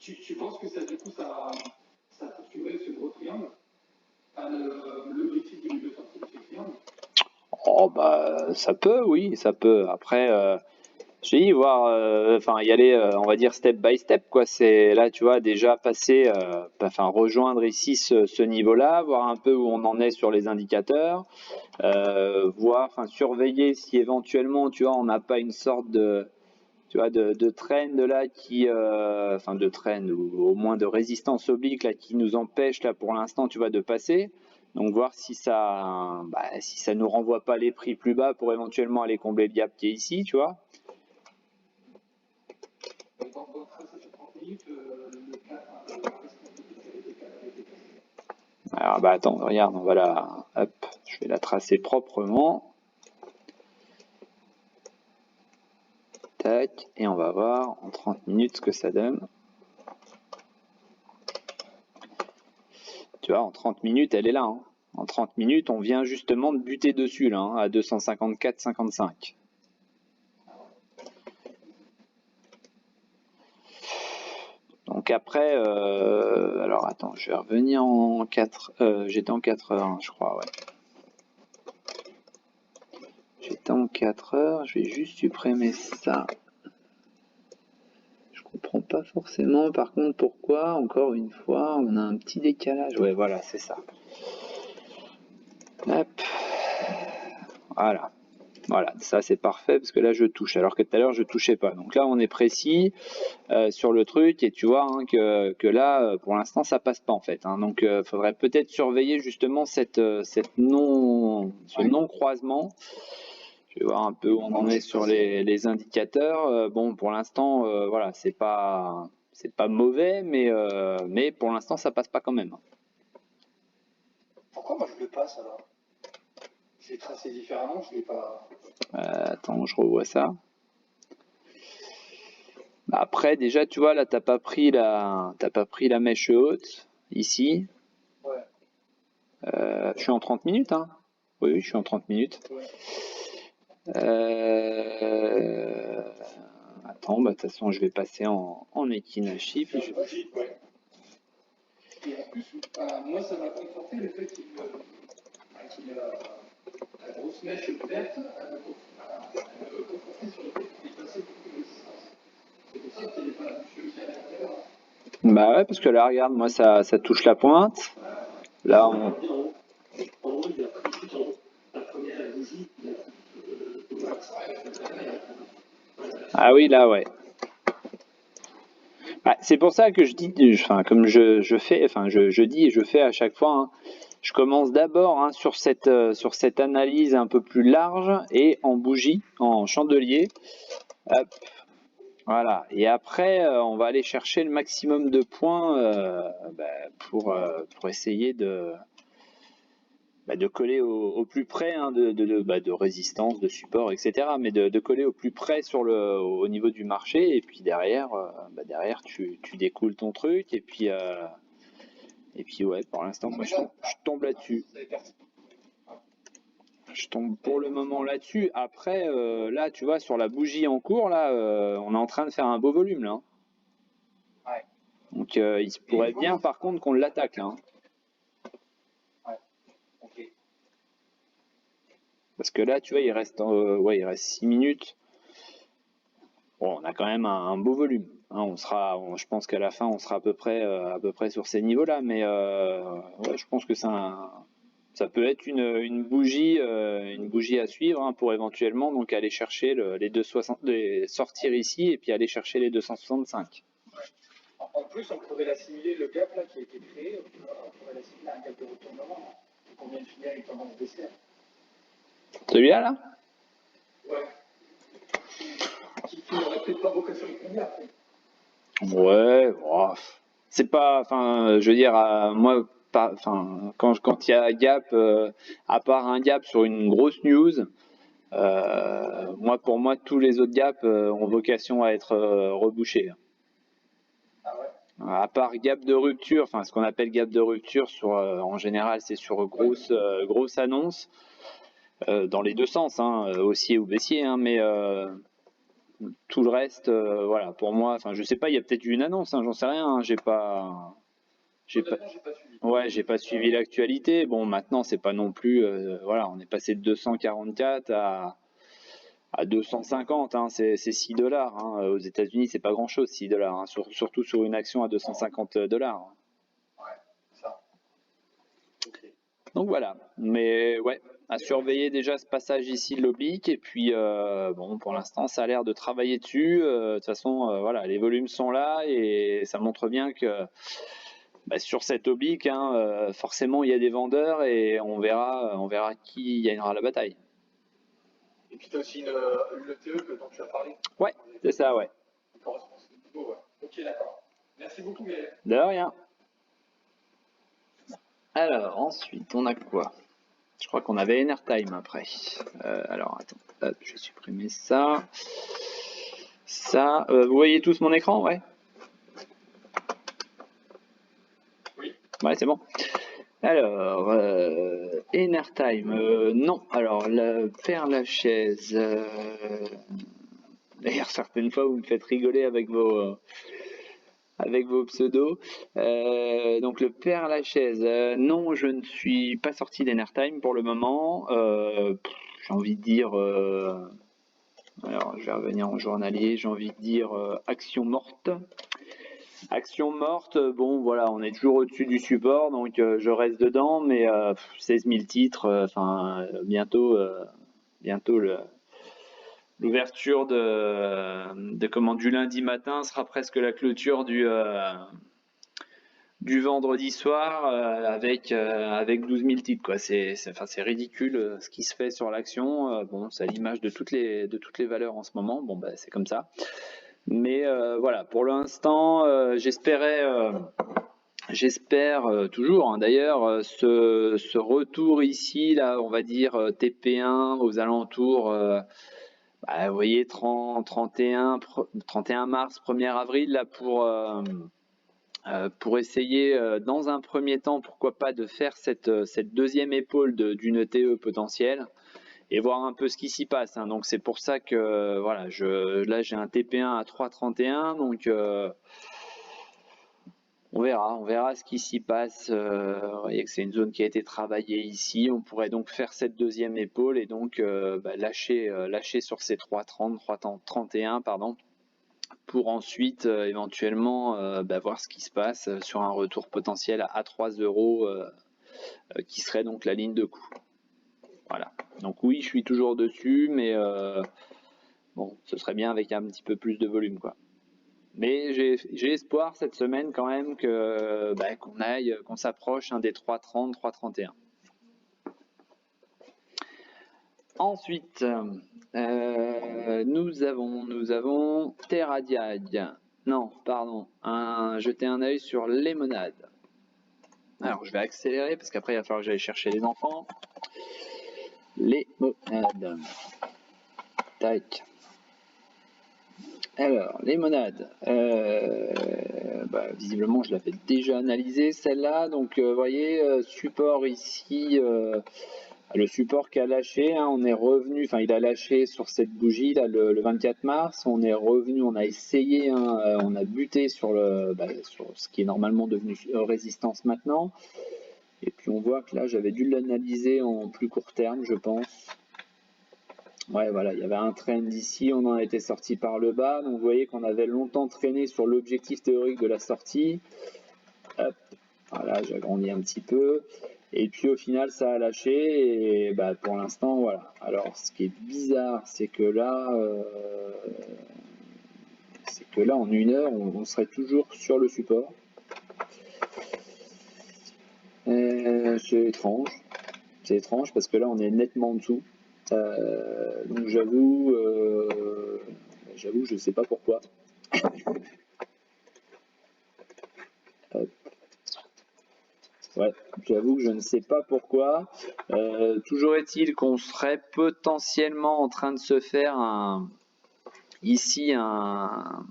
Speaker 2: Tu penses que ça, du coup, ça poursuivrait ce gros triangle? L'objectif de sortie de ce triangle?
Speaker 1: Oh bah ça peut, oui, ça peut. Après, je dis voir, y aller, on va dire step by step, quoi. C'est là, tu vois, déjà passer, rejoindre ici ce niveau-là, voir un peu où on en est sur les indicateurs, voir, surveiller si éventuellement, tu vois, on n'a pas une sorte de, tu vois, de trend là qui, de trend ou au moins de résistance oblique là qui nous empêche là pour l'instant, tu vois, de passer. Donc voir si ça nous renvoie pas les prix plus bas pour éventuellement aller combler le gap qui est ici, tu vois.
Speaker 2: Dans tracer sur 30 minutes, le 4, la responsabilité a été cassée.
Speaker 1: Alors bah attends, regarde, on va hop, je vais la tracer proprement. Tac, et on va voir en 30 minutes ce que ça donne. Tu vois, en 30 minutes, elle est là, hein. En 30 minutes, on vient justement de buter dessus là, hein, à 254,55. Donc après, alors attends, je vais revenir en 4, j'étais en 4 heures, hein, je crois, ouais. J'étais en 4 heures, je vais juste supprimer ça. Je comprends pas forcément, par contre, pourquoi, encore une fois, on a un petit décalage. Ouais, voilà, c'est ça. Hop. Voilà. Voilà, ça c'est parfait parce que là je touche, alors que tout à l'heure je touchais pas. Donc là on est précis sur le truc et tu vois hein, que là pour l'instant ça passe pas en fait, hein. Donc faudrait peut-être surveiller justement ce non croisement. Je vais voir un peu où on en est sur les indicateurs. Bon pour l'instant voilà c'est pas mauvais mais pour l'instant ça passe pas quand même.
Speaker 2: Pourquoi moi je le passe alors? J'ai tracé différemment, je l'ai pas.
Speaker 1: Attends je revois ça. Après, déjà, tu vois, là, t'as pas pris la mèche haute, ici.
Speaker 2: Ouais.
Speaker 1: Je suis en 30 minutes, hein. Oui, oui, je suis en 30 minutes.
Speaker 2: Ouais.
Speaker 1: Attends, bah, de toute façon, je vais passer en Equinashi. Puis je...
Speaker 2: Ouais. Et en plus, moi, ça m'a conforté le fait qu'il la grosse mèche verte, elle me confortait sur le fait qu'il dépassait beaucoup de résistance. C'est possible qu'il n'y ait pas touché aussi à l'intérieur.
Speaker 1: Bah ouais, parce que là, regarde, moi, ça touche la pointe. Là, on...
Speaker 2: En haut, il a pris tout en haut. La première bougie,
Speaker 1: Ah oui, là, ouais. Bah, c'est pour ça que je dis, comme je fais, je dis et je fais à chaque fois, hein, je commence d'abord hein, sur cette analyse un peu plus large et en bougie, en chandelier. Hop, voilà. Et après, on va aller chercher le maximum de points pour essayer de coller au plus près hein, de résistance, de support, etc. Mais de coller au plus près au niveau du marché. Et puis derrière, tu découles ton truc. Et puis ouais, pour l'instant, moi, je tombe là-dessus. Je tombe pour le moment là-dessus. Après, là, tu vois, sur la bougie en cours, là, on est en train de faire un beau volume, là.
Speaker 2: Ouais.
Speaker 1: Donc, il se pourrait bien, par contre, qu'on l'attaque, là.
Speaker 2: Ouais. Ok.
Speaker 1: Parce que là, tu vois, il reste 6 minutes. Bon, on a quand même un beau volume. Hein, je pense qu'à la fin, on sera à peu près sur ces niveaux-là, mais ouais, je pense que ça peut être une bougie à suivre, hein, pour éventuellement donc aller chercher les 260, sortir ici et puis aller chercher les 265.
Speaker 2: En plus, on pourrait l'assimiler, le gap là, qui a été créé, on pourrait l'assimiler à un gap de retournement. On vient de finir une tendance baissière.
Speaker 1: Celui-là, là?
Speaker 2: Ouais. Qui n'aurait peut-être pas vocation à être gap.
Speaker 1: Ouais, oh, c'est pas, enfin, je veux dire, moi, pas, enfin, quand il y a gap, à part un gap sur une grosse news, pour moi, tous les autres gaps ont vocation à être rebouchés.
Speaker 2: Ah ouais.
Speaker 1: À part gap de rupture, enfin, ce qu'on appelle gap de rupture, en général, c'est sur grosse annonce, dans les deux sens, hein, haussier ou baissier, hein, mais tout le reste, voilà, pour moi, enfin, je sais pas, il y a peut-être eu une annonce, hein, j'en sais rien, hein, j'ai pas
Speaker 2: J'ai pas suivi.
Speaker 1: suivi l'actualité. Bon, maintenant, c'est pas non plus, voilà, on est passé de 244 à 250, hein, c'est 6 dollars. Hein. Aux États-Unis, c'est pas grand-chose, 6 dollars, hein, surtout sur une action à 250 dollars.
Speaker 2: Ouais, c'est ça. Okay.
Speaker 1: Donc voilà, mais ouais, à surveiller déjà ce passage ici de l'oblique, et puis bon, pour l'instant, ça a l'air de travailler dessus. De toute façon, voilà, les volumes sont là et ça montre bien que sur cette oblique, hein, forcément, il y a des vendeurs et on verra qui gagnera la bataille.
Speaker 2: Et puis tu as aussi le TE dont tu as parlé.
Speaker 1: Ouais, c'est ça, ouais.
Speaker 2: Qui correspond à ce niveau, ouais. Ok, d'accord. Merci beaucoup, Gaël.
Speaker 1: De rien. Alors, ensuite, on a quoi? Je crois qu'on avait Enertime après. Alors, attends, hop, je vais supprimer ça. Ça, vous voyez tous mon écran, ouais?
Speaker 2: Oui.
Speaker 1: Ouais, c'est bon. Alors, Enertime, non. Alors, Père Lachaise. D'ailleurs, certaines fois, vous me faites rigoler avec vos pseudos. Donc, le Père Lachaise, non, je ne suis pas sorti d'Enertime pour le moment. J'ai envie de dire. Alors, je vais revenir en journalier. J'ai envie de dire action morte. Action morte, bon voilà, on est toujours au-dessus du support, donc je reste dedans, mais 16 000 titres, bientôt l'ouverture du lundi matin sera presque la clôture du vendredi soir avec 12 000 titres, quoi. C'est ridicule ce qui se fait sur l'action. Bon, c'est à l'image de toutes les valeurs en ce moment. Bon, bah, c'est comme ça. Mais voilà, pour l'instant, j'espère toujours, hein, d'ailleurs, ce retour ici, là, on va dire TP1 aux alentours, vous voyez, 31 mars, 1er avril, là, pour essayer, dans un premier temps, pourquoi pas, de faire cette deuxième épaule d'une TE potentielle et voir un peu ce qui s'y passe, hein. Donc c'est pour ça que voilà, là j'ai un TP1 à 3,31, donc on verra ce qui s'y passe. Vous voyez que c'est une zone qui a été travaillée ici. On pourrait donc faire cette deuxième épaule et donc lâcher sur ces 3,31, pardon, pour ensuite éventuellement voir ce qui se passe sur un retour potentiel à 3 euros, qui serait donc la ligne de coup. Voilà. Donc oui, je suis toujours dessus, mais bon, ce serait bien avec un petit peu plus de volume, quoi. Mais j'ai espoir cette semaine quand même qu'on s'approche des 3,30, 3,31. Ensuite, nous avons Terradiag. Non, pardon. Jeter un œil sur Lemonade. Alors, je vais accélérer parce qu'après, il va falloir que j'aille chercher les enfants. Lemonade. Tac. Alors, Lemonade. Visiblement, je l'avais déjà analysé celle-là. Donc, vous voyez, support ici. Le support qui a lâché, hein, on est revenu, enfin il a lâché sur cette bougie là le 24 mars, on est revenu, on a essayé, hein, on a buté sur ce qui est normalement devenu résistance maintenant, et puis on voit que là j'avais dû l'analyser en plus court terme, je pense. Ouais, voilà, il y avait un trend ici, on en était sorti par le bas. Donc vous voyez qu'on avait longtemps traîné sur l'objectif théorique de la sortie. Hop, voilà, j'agrandis un petit peu. Et puis au final, ça a lâché. Et bah, pour l'instant, voilà. Alors, ce qui est bizarre, c'est que là, en 1 heure, on serait toujours sur le support. C'est étrange. C'est étrange parce que là, on est nettement en dessous. Donc j'avoue, je ne sais pas pourquoi. Ouais, j'avoue que je ne sais pas pourquoi. Toujours est-il qu'on serait potentiellement en train de se faire ici un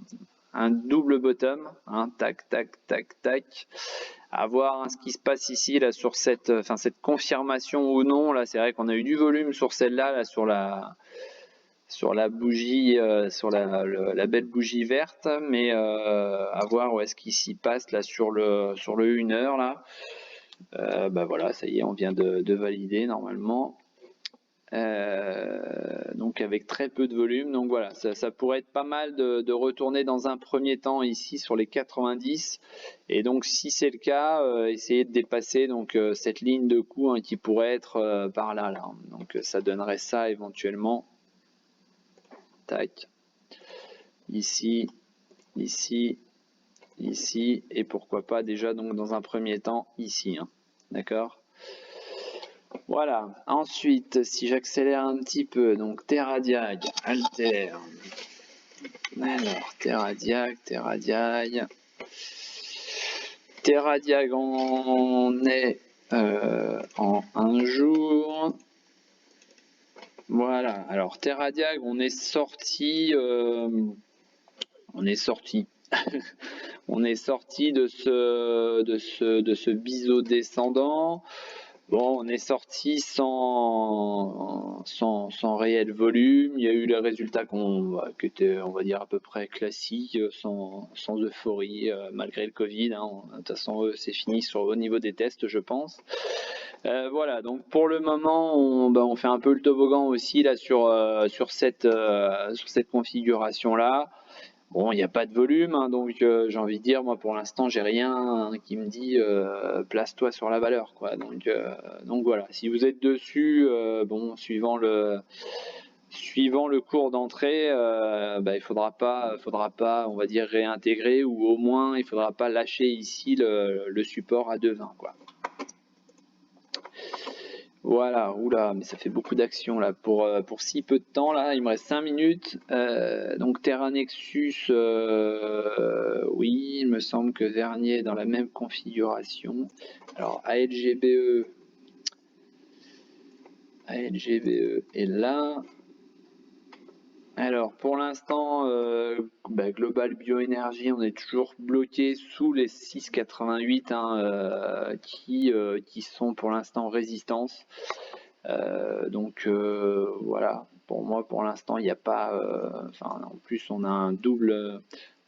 Speaker 1: double bottom, hein, tac, tac, tac, tac. À voir ce qui se passe ici là sur cette confirmation ou non. Là, c'est vrai qu'on a eu du volume sur celle-là, là, sur la bougie, sur la belle bougie verte, mais à voir où est-ce qu'il s'y passe là sur le 1 heure là. Bah voilà, ça y est, on vient de valider normalement. Donc avec très peu de volume, donc voilà, ça pourrait être pas mal de retourner dans un premier temps ici sur les 90, et donc si c'est le cas, essayer de dépasser donc cette ligne de coup, hein, qui pourrait être par là, donc ça donnerait ça éventuellement, tac, ici, ici, ici, et pourquoi pas déjà donc dans un premier temps ici, hein. D'accord. Voilà, ensuite, si j'accélère un petit peu, donc TerraDiag, Alter. Alors, TerraDiag. TerraDiag, on est en un jour. Voilà, alors TerraDiag, on est sorti. On est sorti de ce biseau descendant. Bon, on est sorti sans réel volume. Il y a eu les résultats qui étaient, on va dire, à peu près classiques, sans euphorie, malgré le Covid, hein. De toute façon, c'est fini au niveau des tests, je pense. Voilà, donc pour le moment, on fait un peu le toboggan aussi là sur cette configuration-là. Bon, il n'y a pas de volume, hein, donc j'ai envie de dire, moi pour l'instant, j'ai rien qui me dit place-toi sur la valeur, quoi. Donc voilà, si vous êtes dessus, bon, suivant le cours d'entrée, il faudra pas, on va dire, réintégrer, ou au moins il faudra pas lâcher ici le support à 2,20, quoi. Voilà, oula, mais ça fait beaucoup d'actions là pour si peu de temps là. Il me reste 5 minutes. Donc Terra Nexus, oui, il me semble que Vernier est dans la même configuration. Alors ALGBE est là. Alors pour l'instant, Global Bioénergie, on est toujours bloqué sous les 6,88, hein, qui sont pour l'instant résistance. Voilà, pour moi pour l'instant il n'y a pas, en plus on a un double,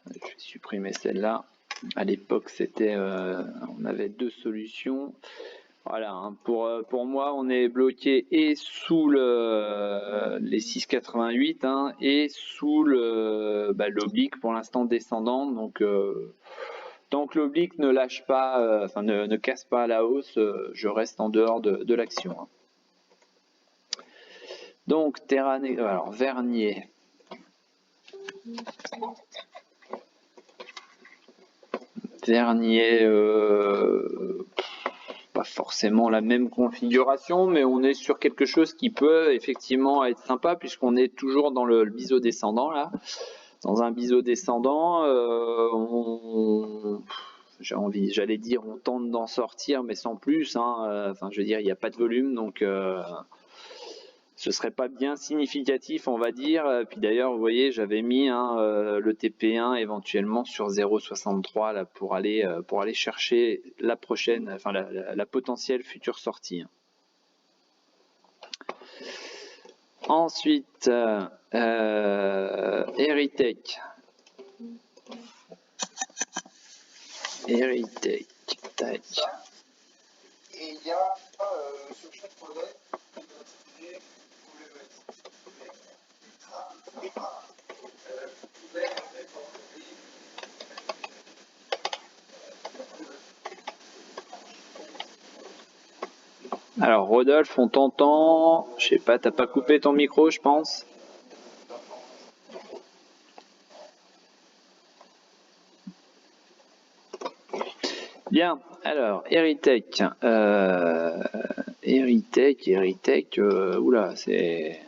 Speaker 1: je vais supprimer celle-là. À l'époque c'était, on avait deux solutions. Voilà, hein, pour moi on est bloqué et sous les 6,88, hein, et sous l'oblique pour l'instant descendant. Donc tant que l'oblique ne lâche pas, ne casse pas à la hausse, je reste en dehors de l'action, hein. Donc alors Vernier. Pas forcément la même configuration, mais on est sur quelque chose qui peut effectivement être sympa, puisqu'on est toujours dans le biseau descendant là. Dans un biseau descendant, j'allais dire, on tente d'en sortir, mais sans plus, hein. Je veux dire, il n'y a pas de volume, donc ce serait pas bien significatif, on va dire. Puis d'ailleurs, vous voyez, j'avais mis, hein, le TP1 éventuellement sur 0,63 là pour aller chercher la prochaine, la potentielle future sortie. Ensuite, Erytech. Tac.
Speaker 2: Et il y a sur chaque modèle,
Speaker 1: Alors Rodolphe, on t'entend. Je sais pas, t'as pas coupé ton micro, je pense. Bien, alors Erytech. Erytech, oula, c'est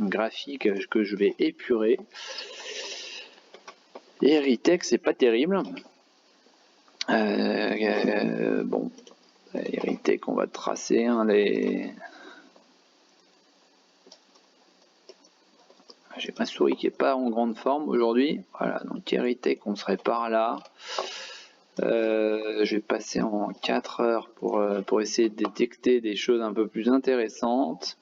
Speaker 1: un graphique que je vais épurer. Erytech, c'est pas terrible. Bon, Erytech, on va tracer les. J'ai ma souris qui est pas en grande forme aujourd'hui. Voilà, donc Erytech, on serait par là. Je vais passer en 4 heures pour essayer de détecter des choses un peu plus intéressantes.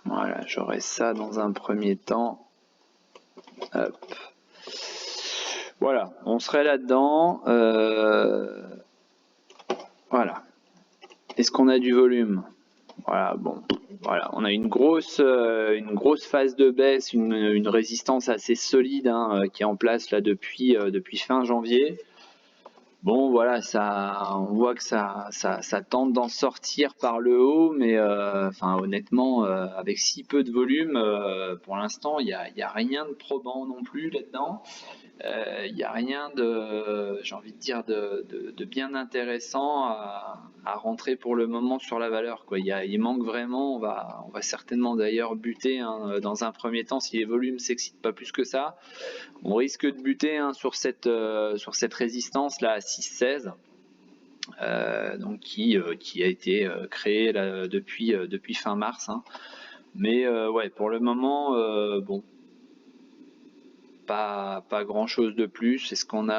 Speaker 1: Voilà, j'aurai ça dans un premier temps. Hop. Voilà, on serait là-dedans. Voilà. Est-ce qu'on a du volume? Voilà, bon. Voilà, on a une grosse phase de baisse, une résistance assez solide qui est en place là depuis fin janvier. Bon, voilà, on voit que ça tente d'en sortir par le haut, mais honnêtement, avec si peu de volume, pour l'instant, il n'y a rien de probant non plus là-dedans. Il n'y a rien j'ai envie de dire, de bien intéressant à rentrer pour le moment sur la valeur, quoi. Il manque vraiment, on va certainement d'ailleurs buter dans un premier temps si les volumes s'excitent pas plus que ça. On risque de buter sur cette résistance là à 6,16. Donc qui a été créée là, depuis fin mars. Mais ouais, pour le moment, bon, pas grand chose de plus. Est-ce qu'on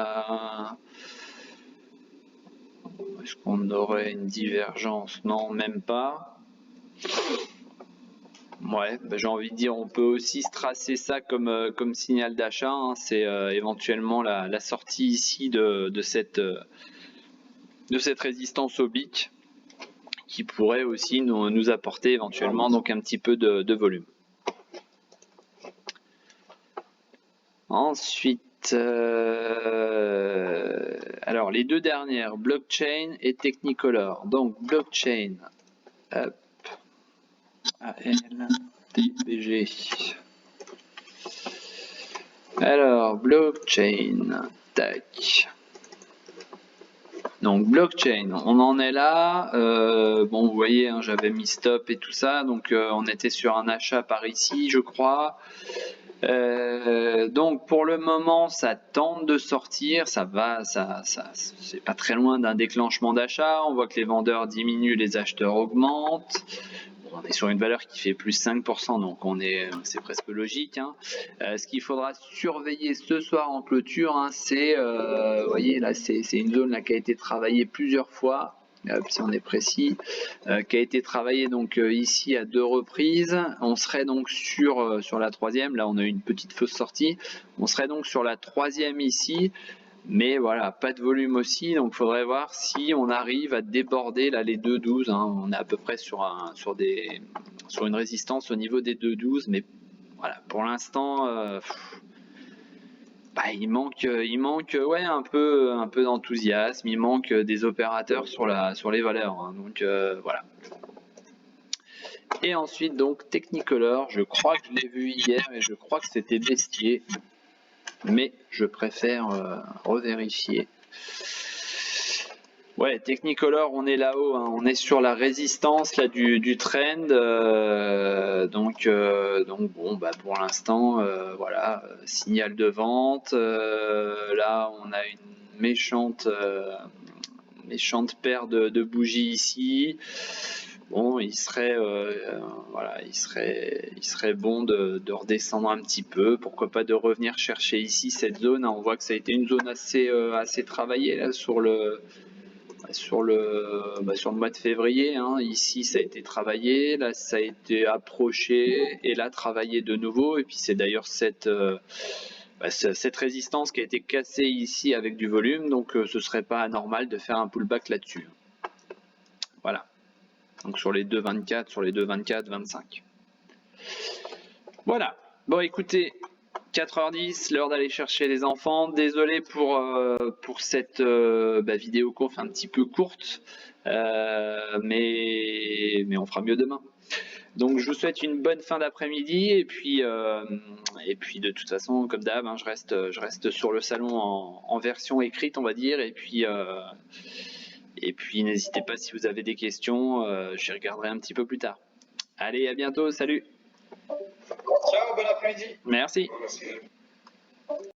Speaker 1: aurait une divergence? Non, même pas. Ouais, j'ai envie de dire, on peut aussi se tracer ça comme signal d'achat. C'est éventuellement la sortie ici de cette résistance au BIC qui pourrait aussi nous apporter éventuellement donc un petit peu de volume. Ensuite, alors les deux dernières, blockchain et Technicolor. Donc blockchain, hop, ALTBG. Alors blockchain, tac. Donc blockchain, on en est là. Bon, vous voyez, j'avais mis stop et tout ça, donc on était sur un achat par ici, je crois. Donc pour le moment, ça tente de sortir, c'est pas très loin d'un déclenchement d'achat. On voit que les vendeurs diminuent, les acheteurs augmentent. On est sur une valeur qui fait plus 5%, donc c'est presque logique. Ce qu'il faudra surveiller ce soir en clôture, c'est, vous voyez là, c'est une zone là qui a été travaillée plusieurs fois. Si on est précis, qui a été travaillé donc ici à 2 reprises. On serait donc sur la troisième. Là, on a eu une petite fausse sortie. On serait donc sur la troisième ici. Mais voilà, pas de volume aussi, donc il faudrait voir si on arrive à déborder là les 2,12. On est à peu près sur une résistance au niveau des 2,12, mais voilà, pour l'instant, il manque ouais, un peu d'enthousiasme, il manque des opérateurs sur les valeurs. Donc voilà. Et ensuite donc Technicolor, je crois que je l'ai vu hier et je crois que c'était baissier, mais je préfère revérifier. Ouais, Technicolor, on est là-haut, on est sur la résistance là du trend, donc bon, pour l'instant, voilà, signal de vente. Là, on a une méchante paire de bougies ici. Bon, il serait bon de redescendre un petit peu. Pourquoi pas de revenir chercher ici cette zone. On voit que ça a été une zone assez travaillée là sur le mois de février. Ici, ça a été travaillé, là, ça a été approché et là, travaillé de nouveau. Et puis, c'est d'ailleurs cette résistance qui a été cassée ici avec du volume. Donc, ce serait pas anormal de faire un pullback là-dessus. Voilà. Donc, sur les 2,24, 25. Voilà. Bon, écoutez, 4h10, l'heure d'aller chercher les enfants. Désolé pour cette vidéo courte, un petit peu courte, mais on fera mieux demain. Donc je vous souhaite une bonne fin d'après-midi et puis de toute façon, comme d'hab, hein, je reste sur le salon en version écrite, on va dire, et puis n'hésitez pas si vous avez des questions, j'y regarderai un petit peu plus tard. Allez, à bientôt, salut.
Speaker 2: Ciao, bon après-midi.
Speaker 1: Merci.